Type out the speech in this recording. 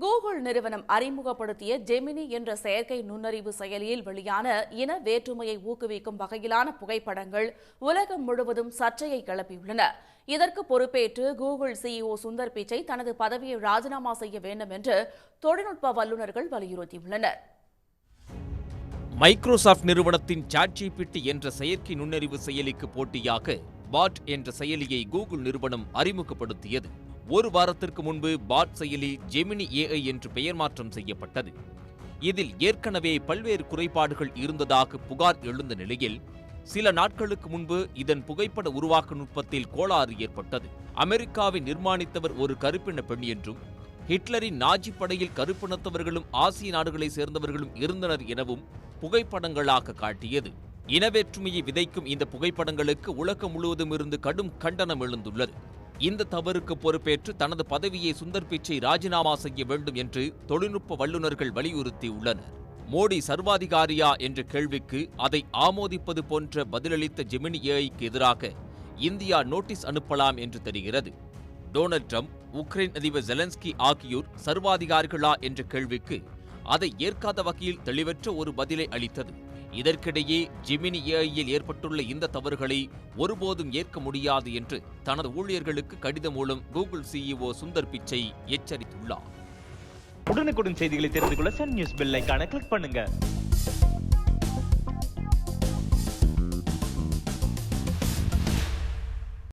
Google நிறுவனம் அறிமுகப்படுத்திய ஜெமினி என்ற செயற்கை நுண்ணறிவு செயலியில் வெளியான இன வேற்றுமையை ஊக்குவிக்கும் வகையிலான புகைப்படங்கள் உலகம் முழுவதும் சர்ச்சையை கிளப்பியுள்ளன. இதற்கு பொறுப்பேற்று கூகுள் சிஇஓ சுந்தர் பிச்சை தனது பதவியை ராஜினாமா செய்ய வேண்டும் என்று தொழில்நுட்ப வல்லுநர்கள் வலியுறுத்தியுள்ளனர். மைக்ரோசாப்ட் நிறுவனத்தின் சாட்ஜிபிடி என்ற செயற்கை நுண்ணறிவு செயலிக்கு போட்டியாக பாட் என்ற செயலியை கூகுள் நிறுவனம் அறிமுகப்படுத்தியது. ஒரு வாரத்திற்கு முன்பு பாட் செயலி ஜெமினி ஏஐ என்று பெயர் மாற்றம் செய்யப்பட்டது. இதில் ஏற்கனவே பல்வேறு குறைபாடுகள் இருந்ததாக புகார் எழுந்த நிலையில் சில நாட்களுக்கு முன்பு இதன் புகைப்பட உருவாக்க நுட்பத்தில் கோளாறு ஏற்பட்டது. அமெரிக்காவை நிர்மாணித்தவர் ஒரு கருப்பின பெண் என்றும் ஹிட்லரின் நாஜி படையில் கருப்பினத்தவர்களும் ஆசிய நாடுகளை சேர்ந்தவர்களும் இருந்தனர் எனவும் புகைப்படங்களாக காட்டியது. இனவேற்றுமையை விதைக்கும் இந்த புகைப்படங்களுக்கு உலகம் முழுவதும் இருந்து கடும் கண்டனம் எழுந்துள்ளது. இந்த தவறுக்கு பொறுப்பேற்று தனது பதவியை சுந்தர் பிச்சை ராஜினாமா செய்ய வேண்டும் என்று தொழில்நுட்ப வல்லுநர்கள் வலியுறுத்தியுள்ளனர். மோடி சர்வாதிகாரியா என்ற கேள்விக்கு அதை ஆமோதிப்பது போன்ற பதிலளித்த ஜெமினி ஏஐக்கு எதிராக இந்தியா நோட்டீஸ் அனுப்பலாம் என்று தெரிகிறது. டொனால்ட் ட்ரம்ப், உக்ரைன் அதிபர் ஜெலன்ஸ்கி ஆகியோர் சர்வாதிகாரிகளா என்ற கேள்விக்கு அதை ஏற்காத வகையில் தெளிவற்ற ஒரு பதிலை அளித்தது. இதற்கிடையே ஜெமினி ஏஐயில் ஏற்பட்டுள்ள இந்த தவறுகளை ஒருபோதும் ஏற்க முடியாது என்று தனது ஊழியர்களுக்கு கடிதம் மூலம் கூகுள் சிஇஓ சுந்தர் பிச்சை எச்சரித்துள்ளார். உடனுக்குடன் செய்திகளை தெரிந்து கொள்ள சன் நியூஸ் பெல் ஐகானை கிளிக் பண்ணுங்க.